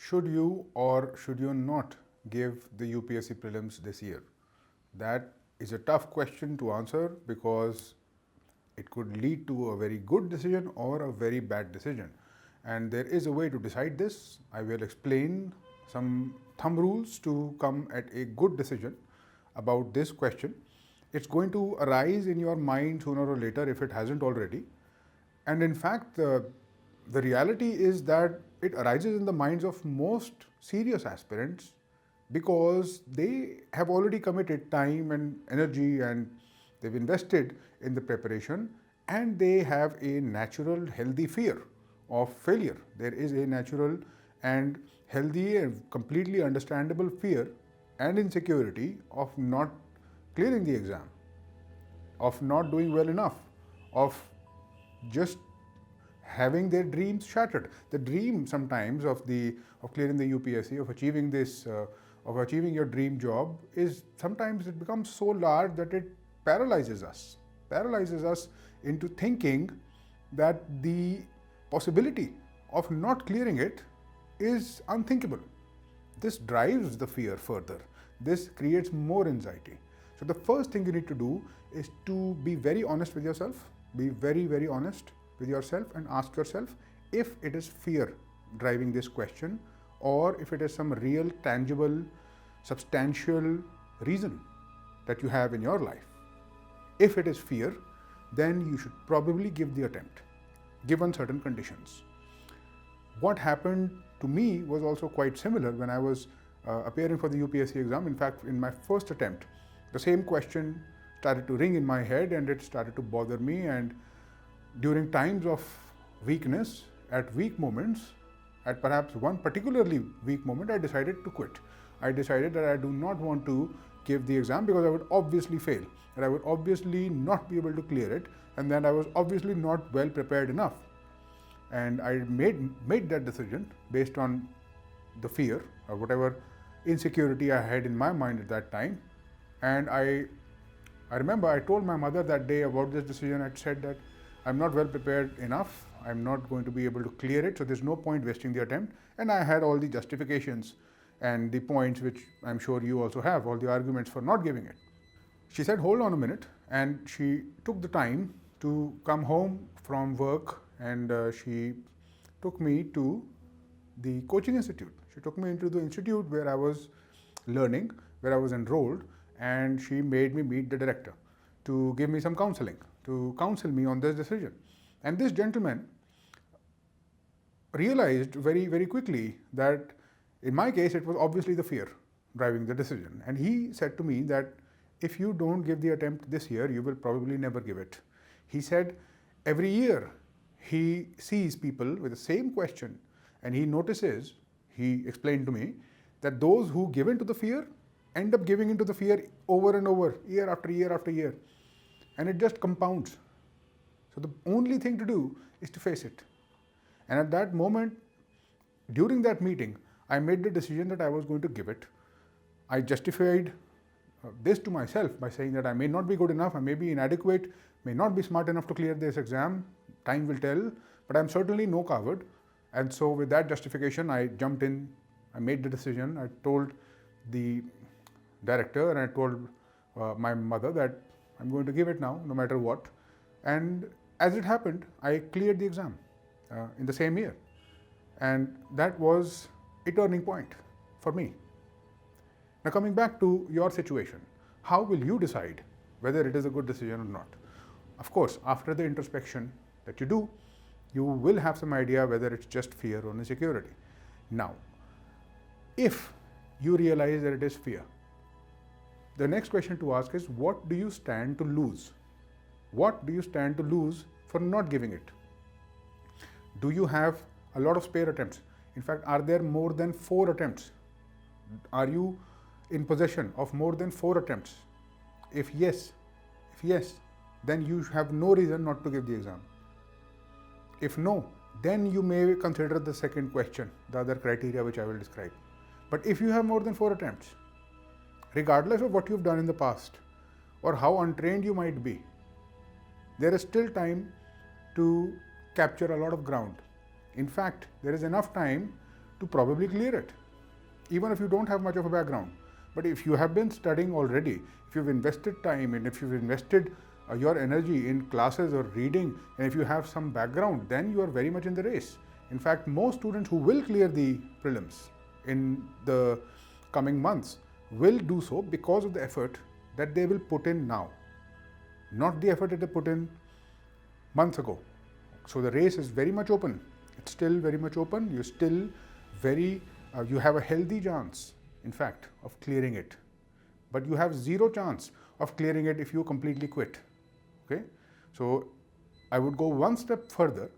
Should you or should you not give the UPSC Prelims this year? That is a tough question to answer because it could lead to a very good decision or a very bad decision. And there is a way to decide this. I will explain some thumb rules to come at a good decision about this question. It's going to arise in your mind sooner or later if it hasn't already. And in fact, the reality is that it arises in the minds of most serious aspirants because they have already committed time and energy and they've invested in the preparation and they have a natural healthy fear of failure. There is a natural and healthy and completely understandable fear and insecurity of not clearing the exam, of not doing well enough, of just having their dreams shattered. The dream sometimes of clearing the UPSC, of achieving this, of achieving your dream job is sometimes it becomes so large that it paralyzes us into thinking that the possibility of not clearing it is unthinkable. This drives the fear further. This creates more anxiety. So the first thing you need to do is to be very honest with yourself. Be very, very honest with yourself and ask yourself if it is fear driving this question or if it is some real, tangible, substantial reason that you have in your life. If it is fear, then you should probably give the attempt, given certain conditions. What happened to me was also quite similar when I was appearing for the UPSC exam. In fact, in my first attempt, the same question started to ring in my head and it started to bother me, and during times of weakness, at weak moments, at perhaps one particularly weak moment, I decided to quit. I decided that I do not want to give the exam because I would obviously fail, that I would obviously not be able to clear it, and that I was obviously not well prepared enough. And I made that decision based on the fear or whatever insecurity I had in my mind at that time. And I remember I told my mother that day about this decision. I said that I'm not well prepared enough, I'm not going to be able to clear it, so there's no point wasting the attempt. And I had all the justifications and the points which I'm sure you also have, all the arguments for not giving it. She said, hold on a minute, and she took the time to come home from work and she took me to the coaching institute. She took me into the institute where I was learning, where I was enrolled, and she made me meet the director to give me some counseling, to counsel me on this decision. And this gentleman realized very, very quickly that in my case, it was obviously the fear driving the decision. And he said to me that if you don't give the attempt this year, you will probably never give it. He said every year he sees people with the same question and he notices, he explained to me, that those who give in to the fear end up giving into the fear over and over, year after year after year. And it just compounds. So the only thing to do is to face it. And at that moment, during that meeting, I made the decision that I was going to give it. I justified this to myself by saying that I may not be good enough, I may be inadequate, may not be smart enough to clear this exam, time will tell, but I'm certainly no coward. And so with that justification, I jumped in, I made the decision, I told the director and I told my mother that I'm going to give it now, no matter what. And as it happened, I cleared the exam in the same year. And that was a turning point for me. Now coming back to your situation, how will you decide whether it is a good decision or not? Of course, after the introspection that you do, you will have some idea whether it's just fear or insecurity. Now, if you realize that it is fear, the next question to ask is, what do you stand to lose? What do you stand to lose for not giving it? Do you have a lot of spare attempts? In fact, are there more than 4 attempts? Are you in possession of more than 4 attempts? If yes, then you have no reason not to give the exam. If no, then you may consider the second question, the other criteria which I will describe. But if you have more than 4 attempts, regardless of what you've done in the past or how untrained you might be, there is still time to capture a lot of ground. In fact, there is enough time to probably clear it, even if you don't have much of a background. But if you have been studying already, if you've invested time and if you've invested your energy in classes or reading, and if you have some background, then you are very much in the race. In fact, most students who will clear the prelims in the coming months will do so because of the effort that they will put in now, not the effort that they put in months ago. So the race is very much open. It's still very much open. You're still you have a healthy chance, in fact, of clearing it. But you have zero chance of clearing it if you completely quit. Okay? So I would go one step further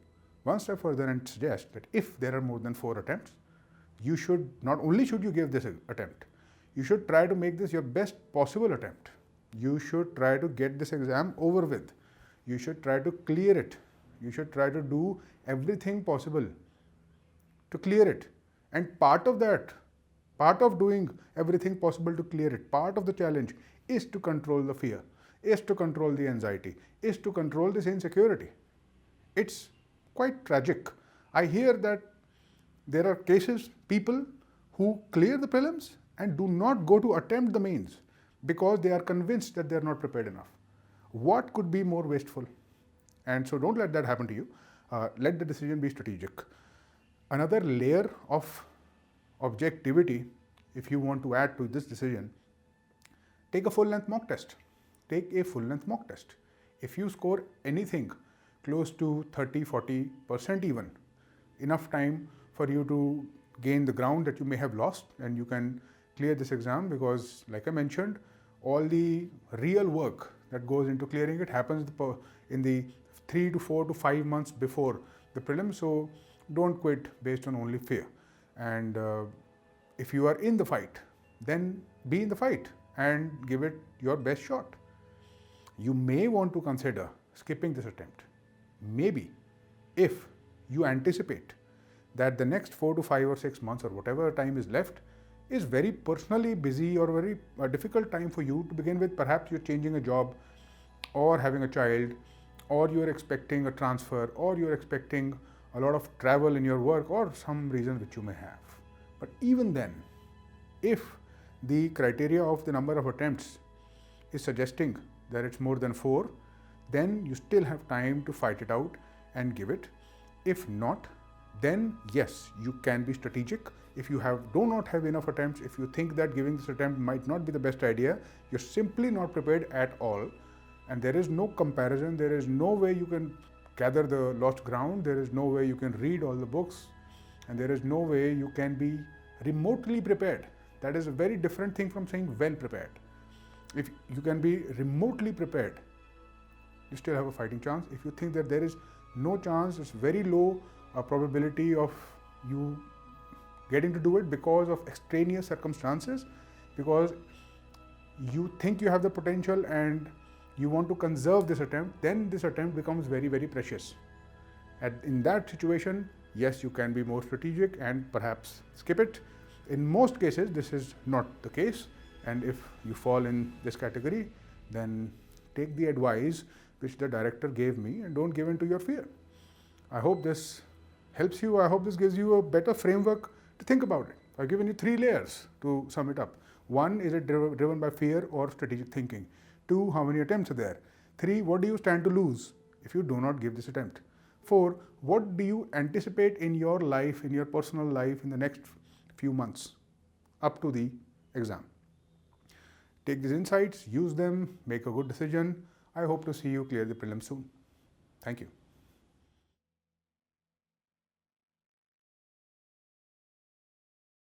and suggest that if there are more than 4 attempts, you should, not only should you give this attempt, you should try to make this your best possible attempt. You should try to get this exam over with. You should try to clear it. You should try to do everything possible to clear it. And part of that, part of doing everything possible to clear it, part of the challenge is to control the fear, is to control the anxiety, is to control this insecurity. It's quite tragic. I hear that there are cases, people who clear the prelims and do not go to attempt the mains because they are convinced that they are not prepared enough. What could be more wasteful? And so don't let that happen to you. Let the decision be strategic. Another layer of objectivity, if you want to add to this decision, take a full-length mock test. Take a full-length mock test. If you score anything close to 30-40% even, enough time for you to gain the ground that you may have lost, and you can clear this exam, because like I mentioned, all the real work that goes into clearing it happens in the 3 to 4 to 5 months before the prelims. So don't quit based on only fear. And if you are in the fight, then be in the fight and give it your best shot. You may want to consider skipping this attempt. Maybe if you anticipate that the next 4 to 5 or 6 months or whatever time is left is very personally busy or very difficult time for you to begin with. Perhaps you're changing a job or having a child, or you're expecting a transfer, or you're expecting a lot of travel in your work, or some reason which you may have. But even then, if the criteria of the number of attempts is suggesting that it's more than 4, then you still have time to fight it out and give it. If not, then yes, you can be strategic. If you do not have enough attempts, if you think that giving this attempt might not be the best idea, you're simply not prepared at all, and there is no comparison, there is no way you can gather the lost ground, there is no way you can read all the books, and there is no way you can be remotely prepared. That is a very different thing from saying well prepared. If you can be remotely prepared, you still have a fighting chance. If you think that there is no chance, it's very low probability of you getting to do it because of extraneous circumstances, because you think you have the potential and you want to conserve this attempt, then this attempt becomes very, very precious. And in that situation, yes, you can be more strategic and perhaps skip it. In most cases, this is not the case. And if you fall in this category, then take the advice which the director gave me and don't give in to your fear. I hope this helps you. I hope this gives you a better framework to think about it. I've given you 3 layers to sum it up. 1, is it driven by fear or strategic thinking? 2, how many attempts are there? 3, what do you stand to lose if you do not give this attempt? 4, what do you anticipate in your life, in your personal life, in the next few months up to the exam? Take these insights, use them, make a good decision. I hope to see you clear the prelims soon. Thank you.